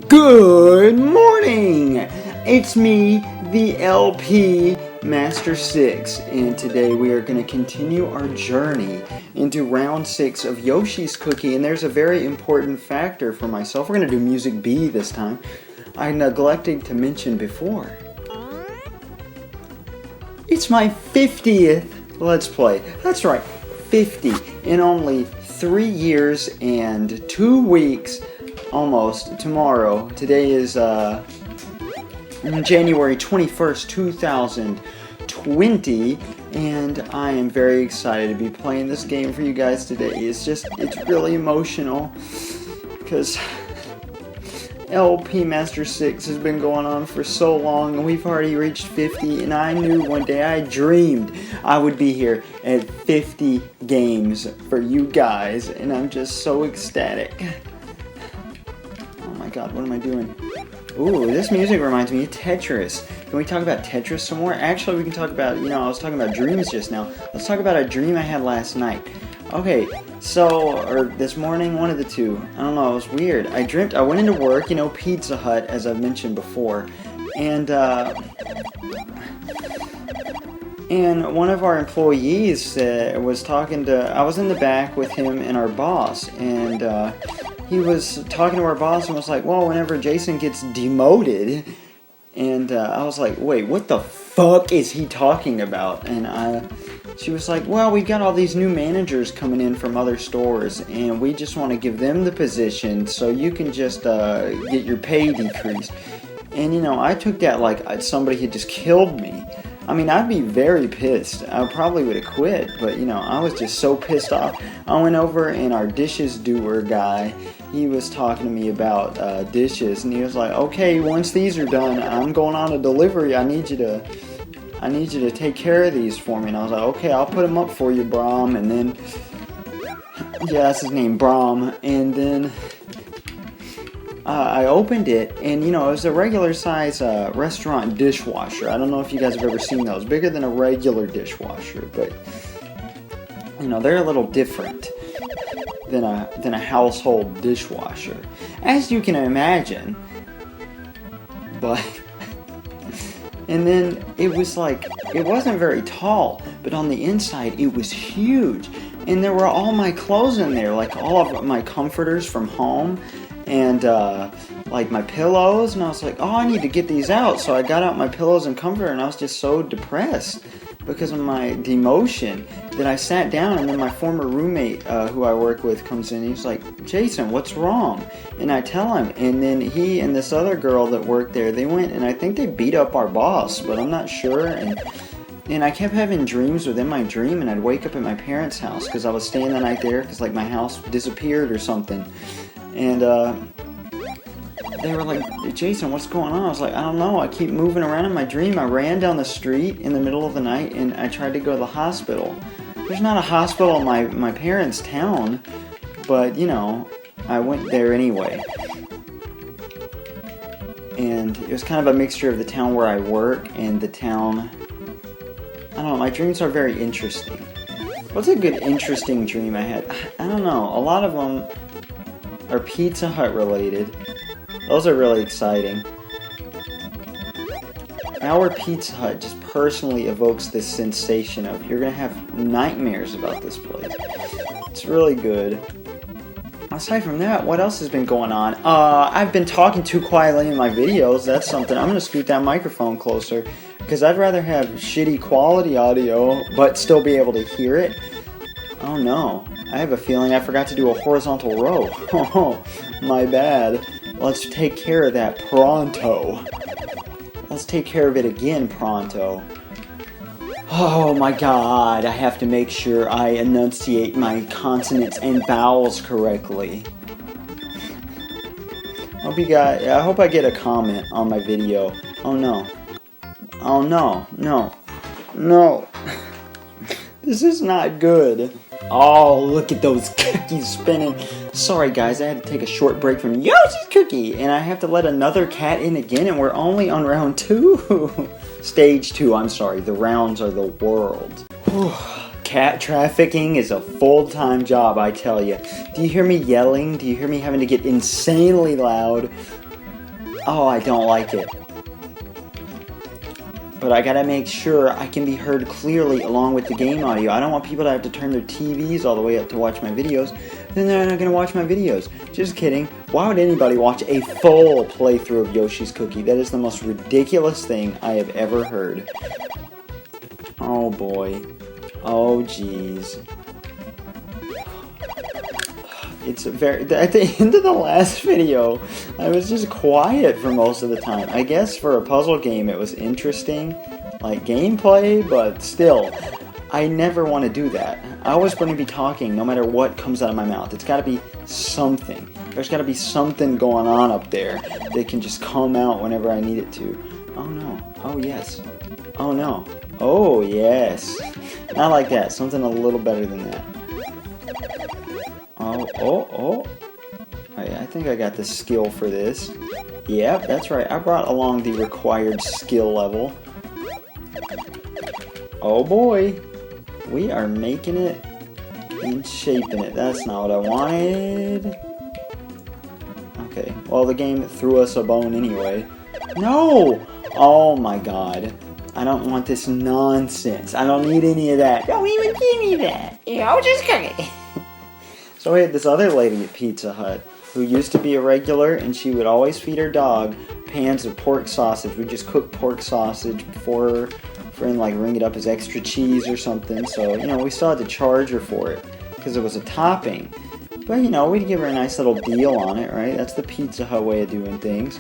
Good morning! It's me, the LP Master 6, and today we are going to continue our journey into round 6 of Yoshi's Cookie, and there's a very important factor for myself. We're going to do Music B this time. I neglected to mention before. It's my 50th Let's Play. That's right, 50 in only 3 years and 2 weeks. Almost tomorrow. Today is January 21st, 2020, and I am very excited to be playing this game for you guys today. It's really emotional because LP Master 6 has been going on for so long, and we've already reached 50, and I knew one day, I dreamed I would be here at 50 games for you guys, and I'm just so ecstatic. God, what am I doing? Ooh, this music reminds me of Tetris. Can we talk about Tetris some more? Actually, we can talk about, I was talking about dreams just now. Let's talk about a dream I had last night. Okay, or this morning, one of the two. I don't know, it was weird. I went into work, Pizza Hut, as I've mentioned before. And one of our employees was talking I was in the back with him and our boss, and he was talking to our boss and was like, well, whenever Jason gets demoted, and I was like, wait, what the fuck is he talking about? And she was like, well, we got all these new managers coming in from other stores, and we just want to give them the position so you can just get your pay decreased. And, I took that like somebody had just killed me. I mean, I'd be very pissed. I probably would have quit, but, I was just so pissed off. I went over, and our dishes doer guy, he was talking to me about dishes, and he was like, okay, once these are done, I'm going on a delivery. I need you to take care of these for me. And I was like, okay, I'll put them up for you, Brom. And then, yeah, that's his name, Brom. And then I opened it, and, it was a regular size restaurant dishwasher. I don't know if you guys have ever seen those. Bigger than a regular dishwasher, but, they're a little different than a household dishwasher, as you can imagine. But, and then it was like, it wasn't very tall, but on the inside it was huge. And there were all my clothes in there, like all of my comforters from home, and like my pillows, and I was like, oh, I need to get these out. So I got out my pillows and comforter, and I was just so depressed because of my demotion that I sat down, and then my former roommate who I work with comes in, and he's like, Jason, what's wrong? And I tell him, and then he and this other girl that worked there, they went, and I think they beat up our boss, but I'm not sure. And I kept having dreams within my dream, and I'd wake up at my parents' house because I was staying the night there because like my house disappeared or something. And they were like, Jason, what's going on? I was like, I don't know. I keep moving around in my dream. I ran down the street in the middle of the night, and I tried to go to the hospital. There's not a hospital in my parents' town, but, I went there anyway. And it was kind of a mixture of the town where I work and the town. I don't know. My dreams are very interesting. What's a good, interesting dream I had? I don't know. A lot of them are Pizza Hut related. Those are really exciting. Our Pizza Hut just personally evokes this sensation of you're gonna have nightmares about this place. It's really good. Aside from that, what else has been going on? I've been talking too quietly in my videos. That's something. I'm gonna scoot that microphone closer because I'd rather have shitty quality audio but still be able to hear it. Oh no. I have a feeling I forgot to do a horizontal row. Oh, my bad. Let's take care of that pronto. Let's take care of it again pronto. Oh my god, I have to make sure I enunciate my consonants and vowels correctly. I hope I get a comment on my video. Oh no. Oh no. No. This is not good. Oh, look at those cookies spinning. Sorry guys, I had to take a short break from Yoshi's Cookie, and I have to let another cat in again, and we're only on round 2. Stage 2, I'm sorry. The rounds are the world. Cat trafficking is a full-time job, I tell you. Do you hear me yelling? Do you hear me having to get insanely loud? Oh, I don't like it. But I gotta make sure I can be heard clearly along with the game audio. I don't want people to have to turn their TVs all the way up to watch my videos. Then they're not gonna watch my videos. Just kidding. Why would anybody watch a full playthrough of Yoshi's Cookie? That is the most ridiculous thing I have ever heard. Oh boy. Oh jeez. It's at the end of the last video, I was just quiet for most of the time. I guess for a puzzle game it was interesting, like gameplay, but still, I never want to do that. I always want to be talking no matter what comes out of my mouth. It's got to be something. There's got to be something going on up there that can just come out whenever I need it to. Oh no. Oh yes. Oh no. Oh yes. Not like that. Something a little better than that. Oh. I think I got the skill for this. Yep, that's right. I brought along the required skill level. Oh boy. We are making it and shaping it. That's not what I wanted. Okay, well the game threw us a bone anyway. No! Oh my god. I don't want this nonsense. I don't need any of that. Don't even give me that. I'll just cook it. So we had this other lady at Pizza Hut who used to be a regular, and she would always feed her dog pans of pork sausage. We'd just cook pork sausage for her, and like ring it up as extra cheese or something. So, you know, we still had to charge her for it because it was a topping. But, you know, we'd give her a nice little deal on it, right? That's the Pizza Hut way of doing things.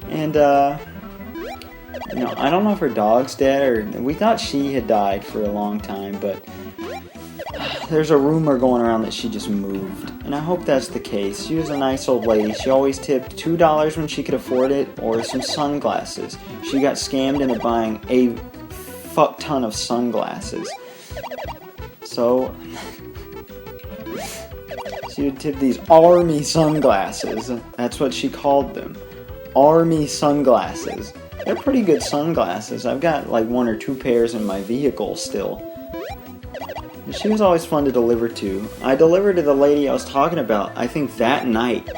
And, you know, I don't know if her dog's dead, or we thought she had died for a long time, but there's a rumor going around that she just moved, and I hope that's the case. She was a nice old lady. She always tipped $2 when she could afford it, or some sunglasses. She got scammed into buying a fuck ton of sunglasses. So she would tip these army sunglasses. That's what she called them. Army sunglasses. They're pretty good sunglasses. I've got like 1 or 2 pairs in my vehicle still. She was always fun to deliver to. I delivered to the lady I was talking about, I think that night.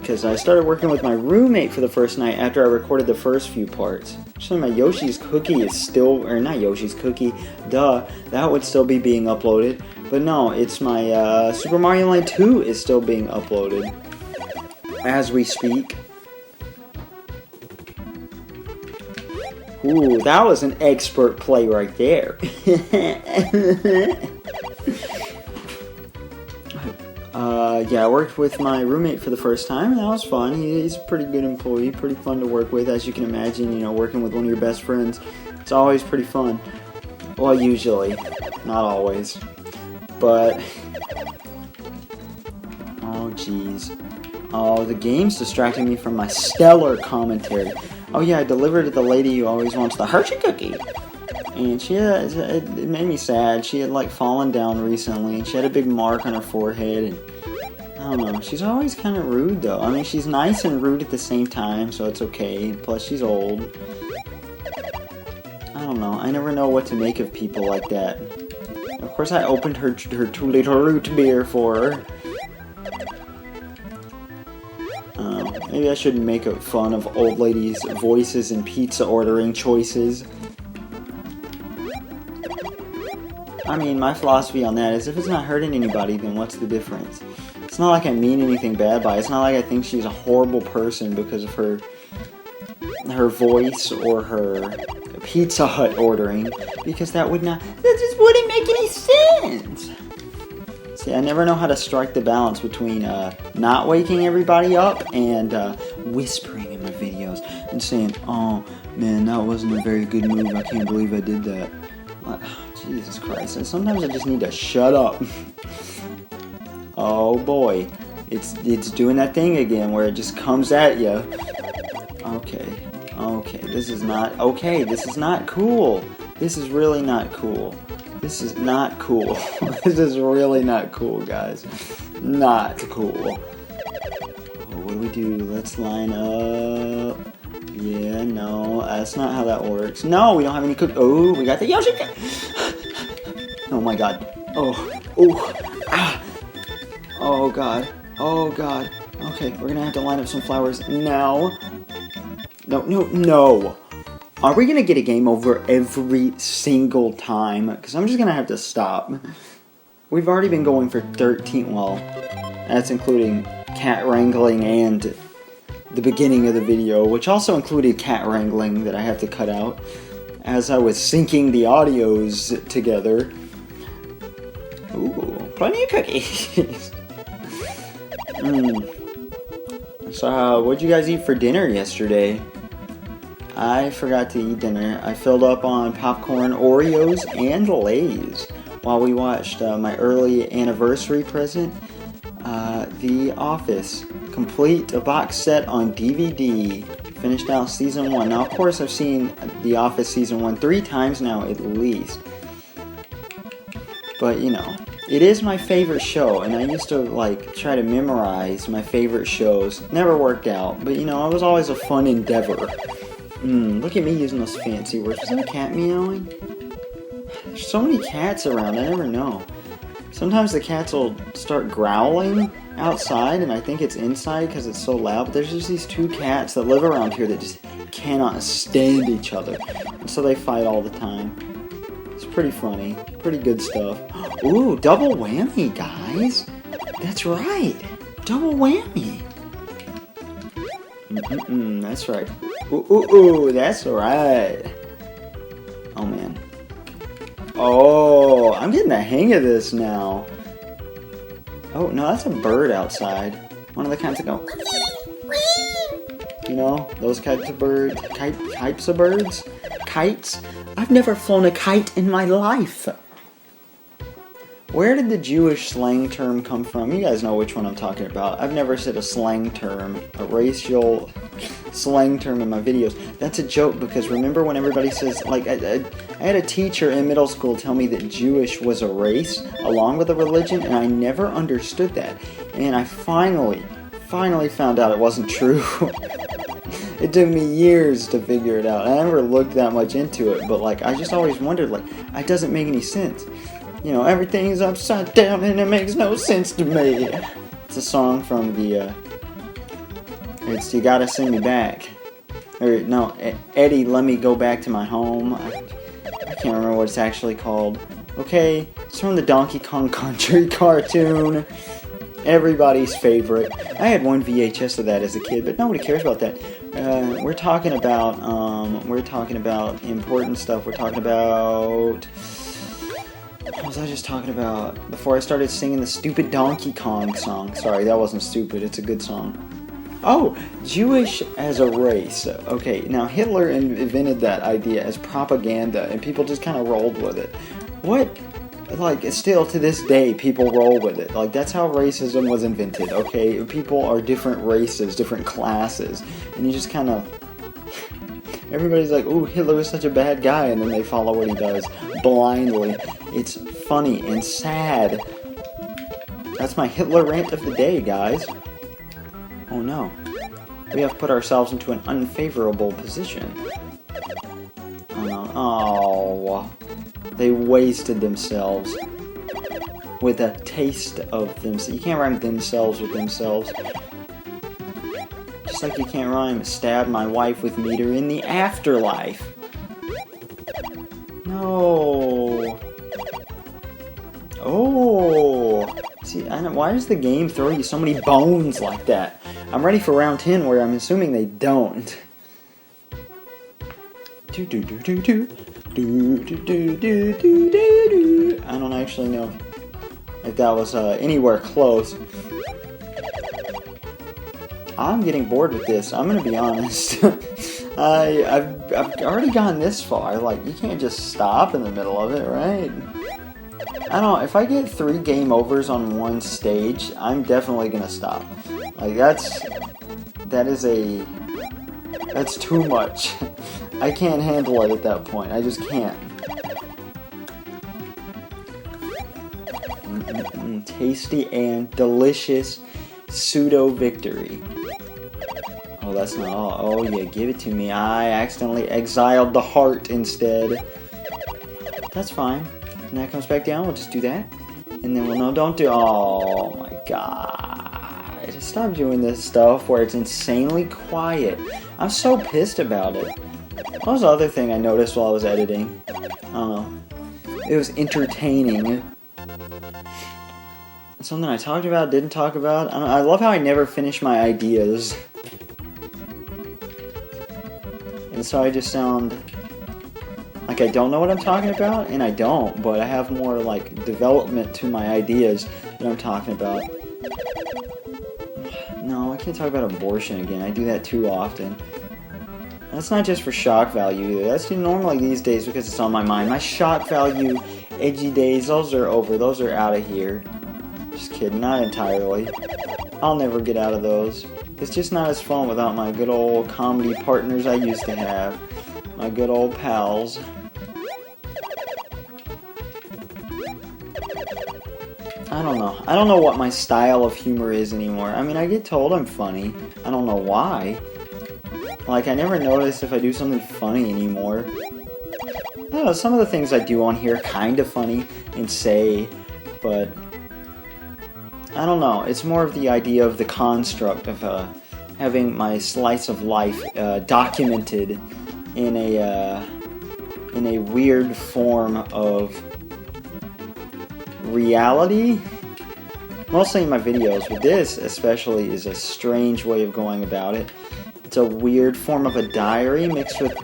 Because I started working with my roommate for the first night after I recorded the first few parts. Actually, my Yoshi's Cookie is still, or not Yoshi's Cookie, duh, that would still be being uploaded. But no, it's my Super Mario Land 2 is still being uploaded as we speak. Ooh, that was an expert play right there. Yeah, I worked with my roommate for the first time, and that was fun. He's a pretty good employee, pretty fun to work with. As you can imagine, you know, working with one of your best friends, it's always pretty fun. Well, usually. Not always. But, oh jeez. Oh, the game's distracting me from my stellar commentary. Oh yeah, I delivered to the lady who always wants the Hershey cookie. And she had, it made me sad. She had like fallen down recently, and she had a big mark on her forehead. And I don't know, she's always kind of rude though. I mean, she's nice and rude at the same time, so it's okay. Plus, she's old. I don't know, I never know what to make of people like that. Of course, I opened her 2-liter root beer for her. Maybe I shouldn't make fun of old ladies' voices and pizza ordering choices. I mean, my philosophy on that is if it's not hurting anybody, then what's the difference? It's not like I mean anything bad by it. It's not like I think she's a horrible person because of her voice or her Pizza Hut ordering, because that just wouldn't make any sense. See, I never know how to strike the balance between not waking everybody up and whispering in my videos and saying, oh man, that wasn't a very good move, I can't believe I did that. Like, Jesus Christ, and sometimes I just need to shut up. Oh boy, it's doing that thing again where it just comes at you. Okay, this is not cool. This is really not cool. This is not cool. This is really not cool, guys. Not cool. Oh, what do we do? Let's line up. Yeah, no, that's not how that works. No, we don't have any cook. Oh, we got the Yoshi. Oh my god. Ah. Oh god. Okay, we're gonna have to line up some flowers now. No, no, no. Are we gonna get a game over every single time? Because I'm just gonna have to stop. We've already been going for 13, well, that's including cat wrangling and the beginning of the video, which also included cat wrangling that I have to cut out as I was syncing the audios together. Ooh, plenty of cookies. So, what'd you guys eat for dinner yesterday? I forgot to eat dinner. I filled up on popcorn, Oreos, and Lay's while we watched my early anniversary present, The Office. Complete a box set on DVD. Finished out season 1. Now, of course, I've seen The Office season 1 3 times now at least. But, you know, it is my favorite show, and I used to, like, try to memorize my favorite shows. Never worked out, but, you know, it was always a fun endeavor. Look at me using those fancy words. Was that a cat meowing? There's so many cats around, I never know. Sometimes the cats will start growling outside, and I think it's inside because it's so loud, but there's just these two cats that live around here that just cannot stand each other. And so they fight all the time. It's pretty funny. Pretty good stuff. Ooh, double whammy, guys. That's right. Double whammy. That's right. Ooh, that's right. Oh, man. Oh, I'm getting the hang of this now. Oh, no, that's a bird outside. One of the kinds that go... You know, those types of birds. Types of birds? Kites? I've never flown a kite in my life. Where did the Jewish slang term come from? You guys know which one I'm talking about. I've never said a slang term, a racial slang term in my videos. That's a joke because remember when everybody says, like, I had a teacher in middle school tell me that Jewish was a race along with a religion, and I never understood that. And I finally found out it wasn't true. It took me years to figure it out. I never looked that much into it, but, like, I just always wondered, like, it doesn't make any sense. You know, everything's upside down and it makes no sense to me. It's a song from the, it's You Gotta Send Me Back. Or, no, Eddie, Let Me Go Back to My Home. I can't remember what it's actually called. Okay, it's from the Donkey Kong Country cartoon. Everybody's favorite. I had one VHS of that as a kid, but nobody cares about that. We're talking about important stuff. We're talking about... What was I just talking about before I started singing the stupid Donkey Kong song? Sorry, that wasn't stupid. It's a good song. Oh, Jewish as a race. Okay, now Hitler invented that idea as propaganda, and people just kind of rolled with it. What? Like, still to this day, people roll with it. Like, that's how racism was invented, okay? People are different races, different classes, and you just kind of... Everybody's like, ooh, Hitler was such a bad guy, and then they follow what he does blindly. It's funny and sad. That's my Hitler rant of the day, guys. Oh no. We have put ourselves into an unfavorable position. Oh no. Oh. They wasted themselves with a taste of themselves. You can't rhyme themselves with themselves. Just like you can't rhyme stab my wife with meter in the afterlife. No. Oh. See, I know, why does the game throw you so many bones like that? I'm ready for round 10 where I'm assuming they don't. I don't actually know if that was anywhere close. I'm getting bored with this. I'm gonna be honest. I've already gone this far. Like, you can't just stop in the middle of it, right? I don't know. If I get 3 game overs on one stage, I'm definitely gonna stop. Like, that's too much. I can't handle it at that point. I just can't. Tasty and delicious pseudo victory. Oh, that's not all. Oh, yeah, give it to me. I accidentally exiled the heart instead. That's fine. When that comes back down, we'll just do that. And then we'll know, don't do... Oh, my God. stop doing this stuff where it's insanely quiet. I'm so pissed about it. What was the other thing I noticed while I was editing? I don't know. It was entertaining. Something I talked about, didn't talk about. I love how I never finish my ideas. And so I just sound like I don't know what I'm talking about, and I don't, but I have more like development to my ideas that I'm talking about. No, I can't talk about abortion again. I do that too often. That's not just for shock value either. That's normally these days because it's on my mind. My shock value, edgy days, those are over. Those are out of here. Just kidding, not entirely. I'll never get out of those. It's just not as fun without my good old comedy partners I used to have. My good old pals. I don't know. I don't know what my style of humor is anymore. I mean, I get told I'm funny. I don't know why. Like, I never notice if I do something funny anymore. I don't know, some of the things I do on here are kind of funny and say, but I don't know. It's more of the idea of the construct of having my slice of life documented in a weird form of reality. Mostly in my videos, but this especially is a strange way of going about it. It's a weird form of a diary mixed with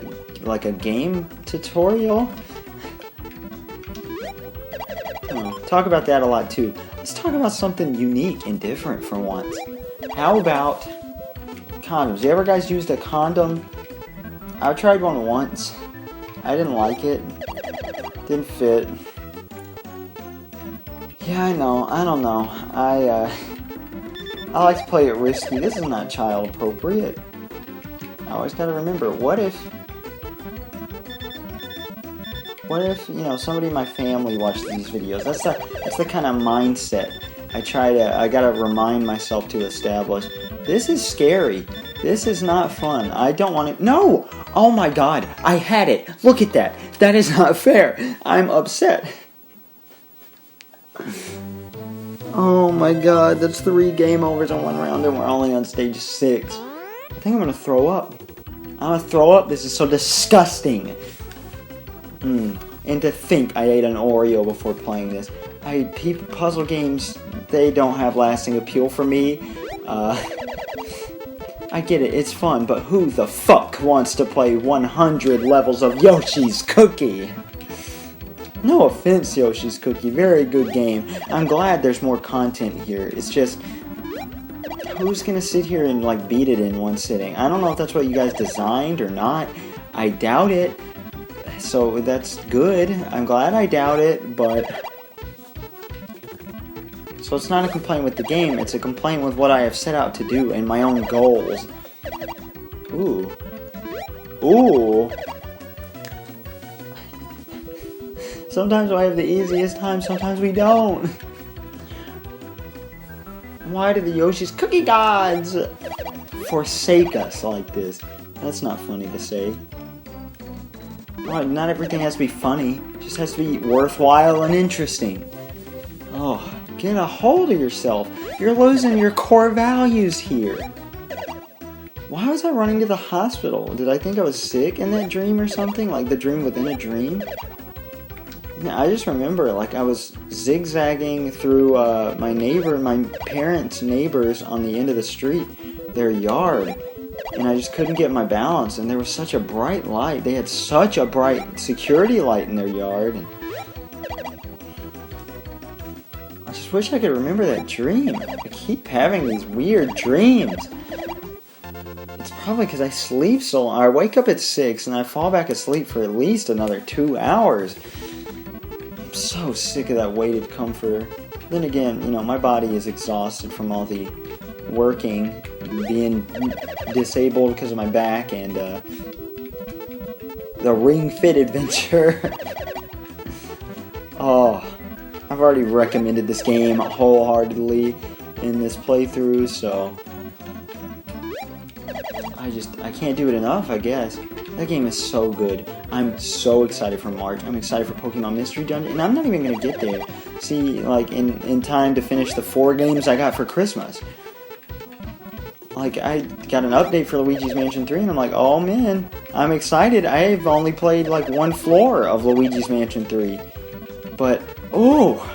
like a game tutorial. Talk about that a lot too. Let's talk about something unique and different for once. How about condoms? You ever guys used a condom? I tried one once. I didn't like it. Didn't fit. Yeah, I know. I don't know. I like to play it risky. This is not child appropriate. I always gotta remember, what if, you know, somebody in my family watched these videos? That's the kind of mindset I gotta remind myself to establish. This is scary. This is not fun. I don't want to, no! Oh my god, I had it. Look at that. That is not fair. I'm upset. Oh my god, that's 3 game overs in 1 round and we're only on stage 6. I think I'm gonna throw up. I'm gonna throw up. This is so disgusting. And to think I ate an Oreo before playing this. Puzzle games, they don't have lasting appeal for me. I get it, it's fun, but who the fuck wants to play 100 levels of Yoshi's Cookie? No offense, Yoshi's Cookie, very good game. I'm glad there's more content here. It's just, who's gonna sit here and like beat it in one sitting? I don't know if that's what you guys designed or not. I doubt it. So that's good. I'm glad I doubt it, but so it's not a complaint with the game, it's a complaint with what I have set out to do and my own goals. Ooh. Ooh. Sometimes I have the easiest time, sometimes we don't. Why do the Yoshi's Cookie gods forsake us like this? That's not funny to say. Well, not everything has to be funny. It just has to be worthwhile and interesting. Oh, get a hold of yourself. You're losing your core values here. Why was I running to the hospital? Did I think I was sick in that dream or something? Like the dream within a dream? I just remember, like, I was zigzagging through my parents' neighbors on the end of the street, their yard, and I just couldn't get my balance, and there was such a bright light. They had such a bright security light in their yard, and I just wish I could remember that dream. I keep having these weird dreams. It's probably because I sleep so long. I wake up at 6, and I fall back asleep for at least another 2 hours. So sick of that weighted comforter. Then again, you know, my body is exhausted from all the working, being disabled because of my back, and the Ring Fit adventure. Oh, I've already recommended this game wholeheartedly in this playthrough, so I can't do it enough, I guess. That game is so good. I'm so excited for March. I'm excited for Pokemon Mystery Dungeon, and I'm not even going to get there. See, like, in time to finish the 4 games I got for Christmas. like, I got an update for Luigi's Mansion 3, and I'm like, oh man, I'm excited. I've only played like one floor of Luigi's Mansion 3. But, oh,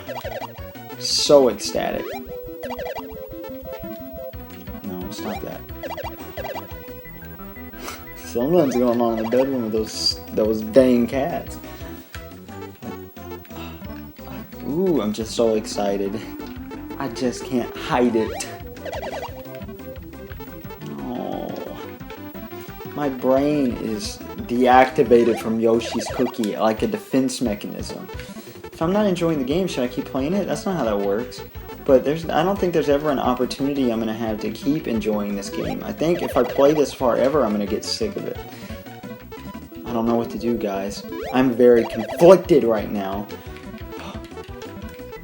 so ecstatic. No, stop that. Something's going on in the bedroom with those dang cats. Ooh, I'm just so excited. I just can't hide it. Oh, my brain is deactivated from Yoshi's Cookie like a defense mechanism. If I'm not enjoying the game, should I keep playing it? That's not how that works. But I don't think there's ever an opportunity I'm going to have to keep enjoying this game. I think if I play this far ever, I'm going to get sick of it. I don't know what to do, guys. I'm very conflicted right now.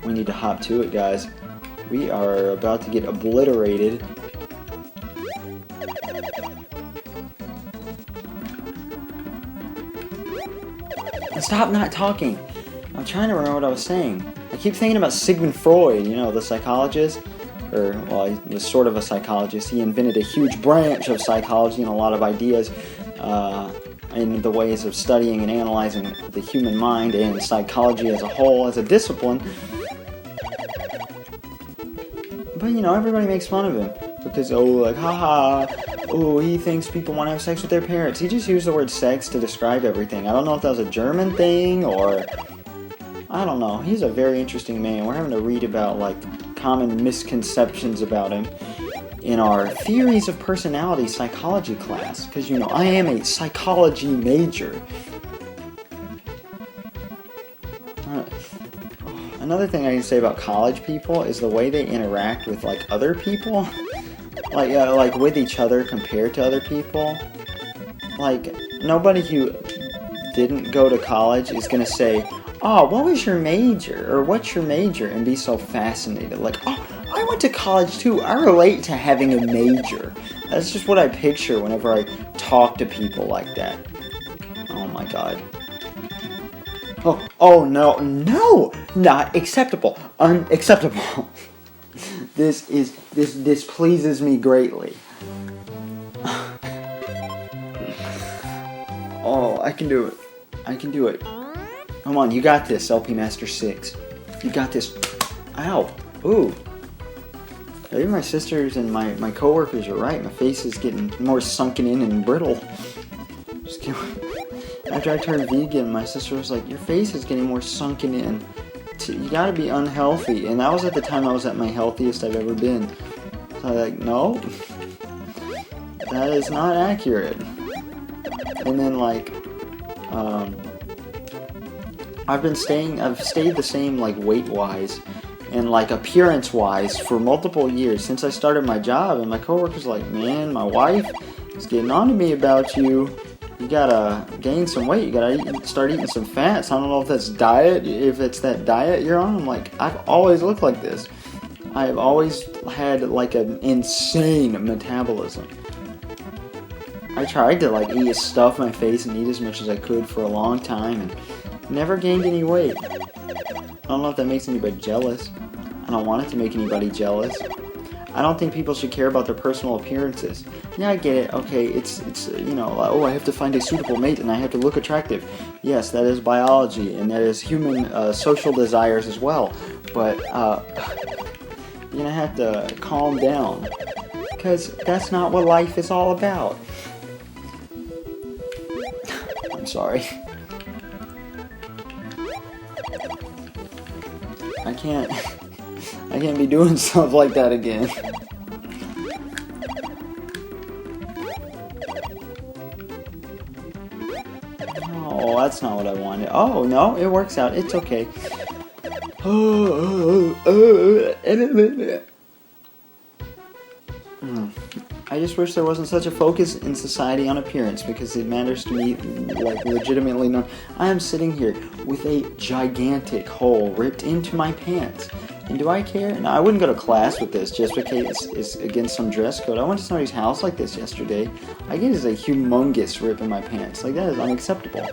We need to hop to it, guys. We are about to get obliterated. Stop not talking. I'm trying to remember what I was saying. I keep thinking about Sigmund Freud, you know, the psychologist. Or, well, he was sort of a psychologist. He invented a huge branch of psychology and a lot of ideas in the ways of studying and analyzing the human mind and psychology as a whole, as a discipline. But, you know, everybody makes fun of him. Because, oh, like, haha, oh, he thinks people want to have sex with their parents. He just used the word sex to describe everything. I don't know if that was a German thing or... I don't know. He's a very interesting man. We're having to read about, like, common misconceptions about him in our Theories of Personality Psychology class. Because, you know, I am a psychology major. Another thing I can say about college people is the way they interact with, like, other people. Like with each other compared to other people. Like, nobody who didn't go to college is going to say, oh, what was your major? Or what's your major? And be so fascinated. Like, oh, I went to college too. I relate to having a major. That's just what I picture whenever I talk to people like that. Oh my god. Oh no, not acceptable. Unacceptable. This pleases me greatly. Oh, I can do it. I can do it. Come on, you got this, LP Master 6. You got this. Ow. Ooh. Maybe my sisters and my coworkers are right. My face is getting more sunken in and brittle. Just kidding. After I turned vegan, my sister was like, your face is getting more sunken in. You gotta be unhealthy. And that was at the time I was at my healthiest I've ever been. So I was like, no. That is not accurate. And then, like, I've stayed the same, like, weight-wise and, like, appearance-wise for multiple years since I started my job. And my coworker's like, man, my wife is getting on to me about you. You gotta gain some weight. You gotta start eating some fats. I don't know if that's diet, if it's that diet you're on. I'm like, I've always looked like this. I've always had, like, an insane metabolism. I tried to, like, stuff my face and eat as much as I could for a long time and never gained any weight. I don't know if that makes anybody jealous. I don't want it to make anybody jealous. I don't think people should care about their personal appearances. Yeah, I get it. Okay, it's you know, oh, I have to find a suitable mate and I have to look attractive. Yes, that is biology and that is human social desires as well. But you're gonna have to calm down because that's not what life is all about. I'm sorry. I can't be doing stuff like that again. Oh, that's not what I wanted. Oh, no, it works out. It's okay. I just wish there wasn't such a focus in society on appearance because it matters to me, like, legitimately. No, I am sitting here with a gigantic hole ripped into my pants. And do I care? No, I wouldn't go to class with this just because it's against some dress code. I went to somebody's house like this yesterday. I get a humongous rip in my pants. Like, that is unacceptable.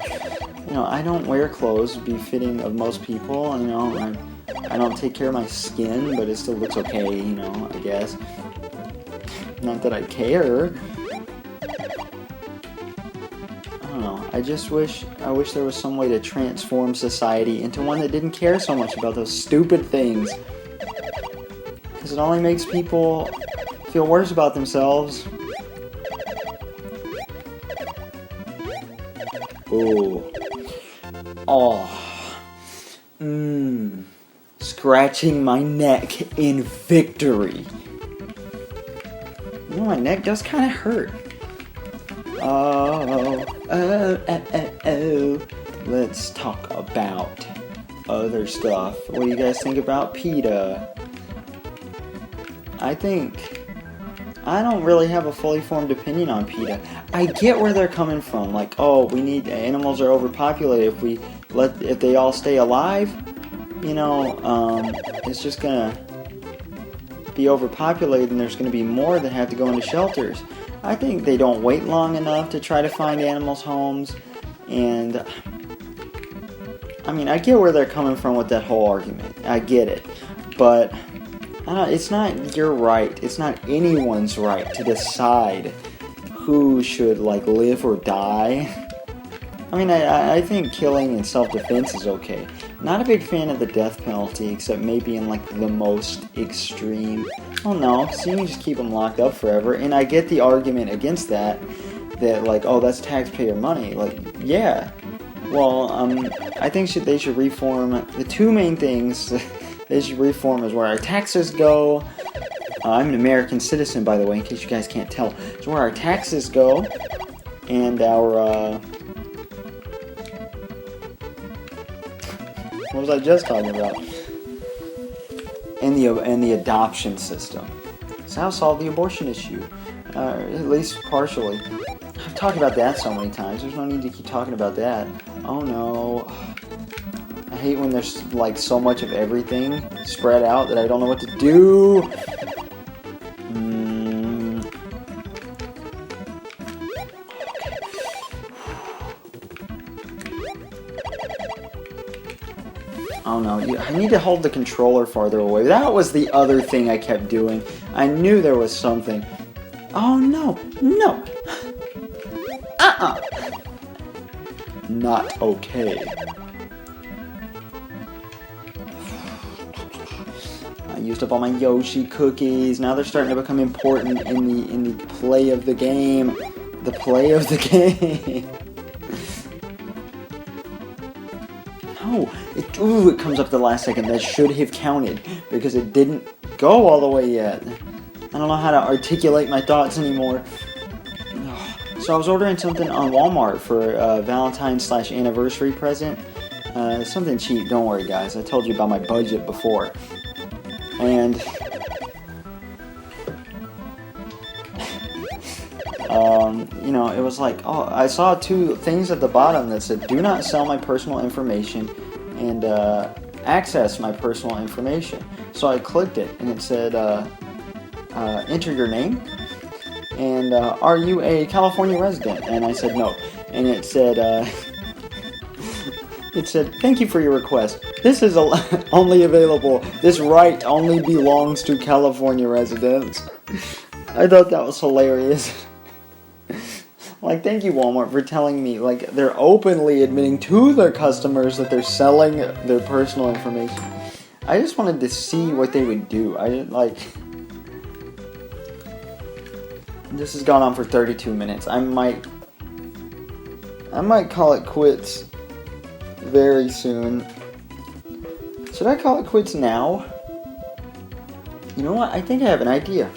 You know, I don't wear clothes befitting of most people. You know, I don't take care of my skin, but it still looks okay, you know, I guess. Not that I care. I don't know. I wish there was some way to transform society into one that didn't care so much about those stupid things. Because it only makes people feel worse about themselves. Ooh. Oh. Scratching my neck in victory. You know, my neck does kind of hurt. Oh. Let's talk about other stuff. What do you guys think about PETA? I don't really have a fully formed opinion on PETA. I get where they're coming from. Like, oh, animals are overpopulated. If they all stay alive, it's just gonna be overpopulated, and there's gonna be more that have to go into shelters. I think they don't wait long enough to try to find animals homes, and I get where they're coming from with that whole argument. I get it, but it's not your right. It's not anyone's right to decide who should live or die. I think killing in self-defense is okay. Not a big fan of the death penalty, except maybe in the most extreme. Oh no, because you can just keep them locked up forever. And I get the argument against that oh, that's taxpayer money. Yeah. Well, I think they should reform the two main things. They should reform is where our taxes go. I'm an American citizen, by the way, in case you guys can't tell. It's where our taxes go, and our what was I just talking about? And the adoption system. So that'll solve the abortion issue, at least partially. I've talked about that so many times. There's no need to keep talking about that. Oh no. I hate when there's so much of everything spread out that I don't know what to do. Oh no, I need to hold the controller farther away. That was the other thing I kept doing. I knew there was something. Oh no, no. Not okay. I used up all my Yoshi cookies. Now they're starting to become important in the play of the game. The play of the game. No, it comes up the last second. That should have counted because it didn't go all the way yet. I don't know how to articulate my thoughts anymore. So I was ordering something on Walmart for a Valentine's/anniversary present. Something cheap, don't worry guys. I told you about my budget before. And it was I saw two things at the bottom that said, do not sell my personal information and access my personal information. So I clicked it and it said, enter your name. And are you a California resident? And I said no. And it said, thank you for your request. This is only available. This right only belongs to California residents. I thought that was hilarious. Thank you Walmart for telling me. They're openly admitting to their customers that they're selling their personal information. I just wanted to see what they would do. I didn't This has gone on for 32 minutes. I might call it quits very soon. Should I call it quits now? You know what? I think I have an idea.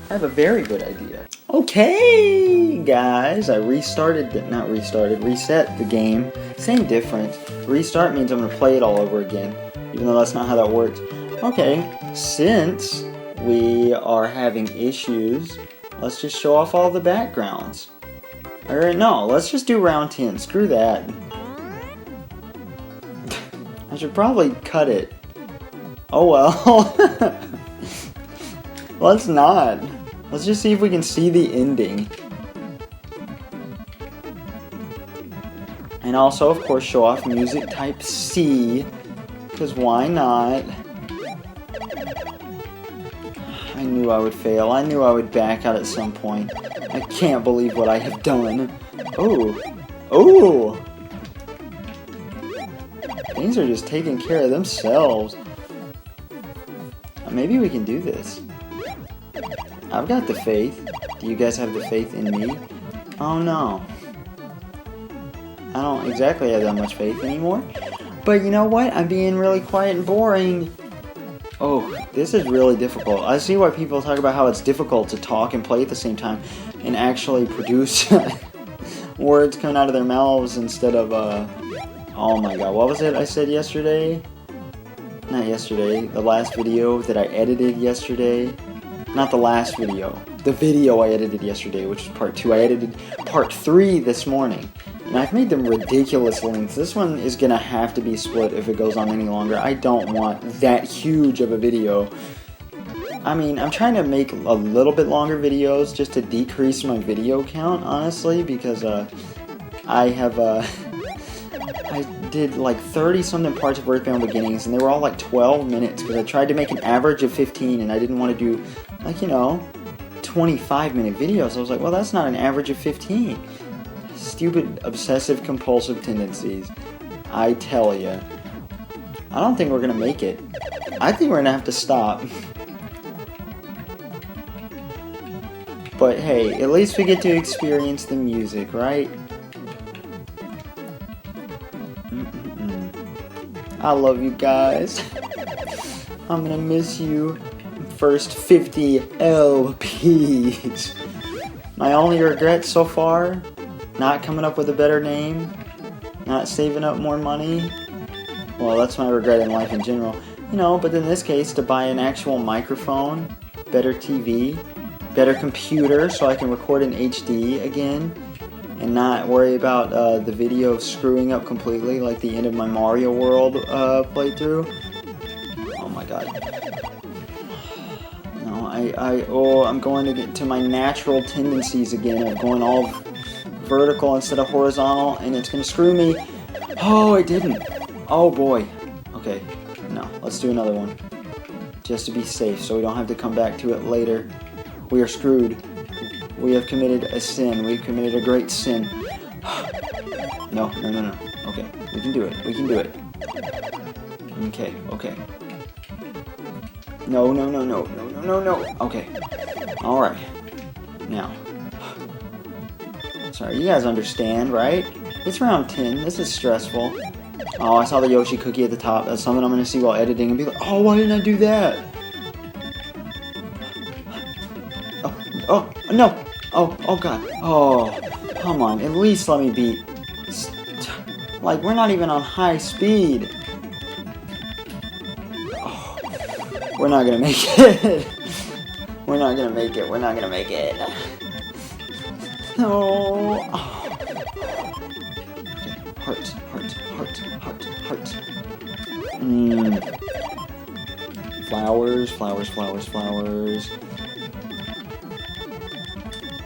I have a very good idea. Okay, guys. I reset the game. Same difference. Restart means I'm going to play it all over again, even though that's not how that works. Okay, since we are having issues, let's just show off all the backgrounds. Or no, let's just do round 10. Screw that. I should probably cut it. Oh well. Let's not. Let's just see if we can see the ending. And also, of course, show off music type C. Because why not? I knew knew I would fail. I knew I would back out at some point. I can't believe what I have done. Oh. Oh! Things are just taking care of themselves. Maybe we can do this. I've got the faith. Do you guys have the faith in me? Oh no. I don't exactly have that much faith anymore. But you know what? I'm being really quiet and boring. Oh, this is really difficult. I see why people talk about how it's difficult to talk and play at the same time and actually produce words coming out of their mouths instead of, oh my god, what was it I said yesterday? Not yesterday, the last video that I edited yesterday. Not the last video. The video I edited yesterday, which was part 2. I edited part 3 this morning. And I've made them ridiculous lengths. This one is going to have to be split if it goes on any longer. I don't want that huge of a video. I mean, I'm trying to make a little bit longer videos just to decrease my video count, honestly, because I have... I did like 30-something parts of Earthbound Beginnings, and they were all like 12 minutes, because I tried to make an average of 15, and I didn't want to do, like, 25-minute videos. I was like, well, that's not an average of 15. Stupid obsessive-compulsive tendencies. I tell ya. I don't think we're going to make it. I think we're going to have to stop. But hey, at least we get to experience the music, right? I love you guys. I'm gonna miss you. First 50 LPs. My only regret so far, not coming up with a better name, not saving up more money. Well, that's my regret in life in general. But in this case, to buy an actual microphone, better TV, better computer so I can record in HD again, and not worry about the video screwing up completely like the end of my Mario World playthrough. Oh my god. No, I'm going to get to my natural tendencies again of going all vertical instead of horizontal, and it's going to screw me. Oh, it didn't. Oh boy. Okay, no, let's do another one. Just to be safe so we don't have to come back to it later. We are screwed. We have committed a sin. We've committed a great sin. No. Okay, we can do it. We can do it. Okay. No. Okay. Alright. Now. Sorry, you guys understand, right? It's round 10. This is stressful. Oh, I saw the Yoshi cookie at the top. That's something I'm going to see while editing and be like, oh, why didn't I do that? Oh, no. Oh god. Oh, come on. At least let me beat. Like, we're not even on high speed. Oh, we're not gonna make it. We're not gonna make it. We're not gonna make it. No. Oh. Okay. Heart. Flowers.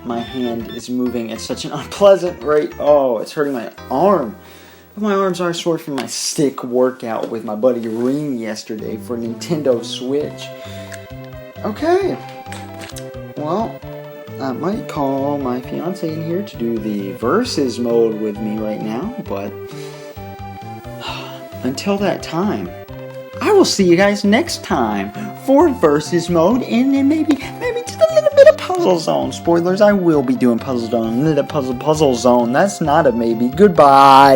My hand is moving at such an unpleasant rate. Oh, it's hurting my arm. My arms are sore from my sick workout with my buddy Ring yesterday for Nintendo Switch. Okay. Well, I might call my fiance in here to do the versus mode with me right now, but until that time, I will see you guys next time for versus mode, and then maybe just a little bit of Puzzle Zone. Spoilers, I will be doing Puzzle Zone. Puzzle Zone. That's not a maybe. Goodbye.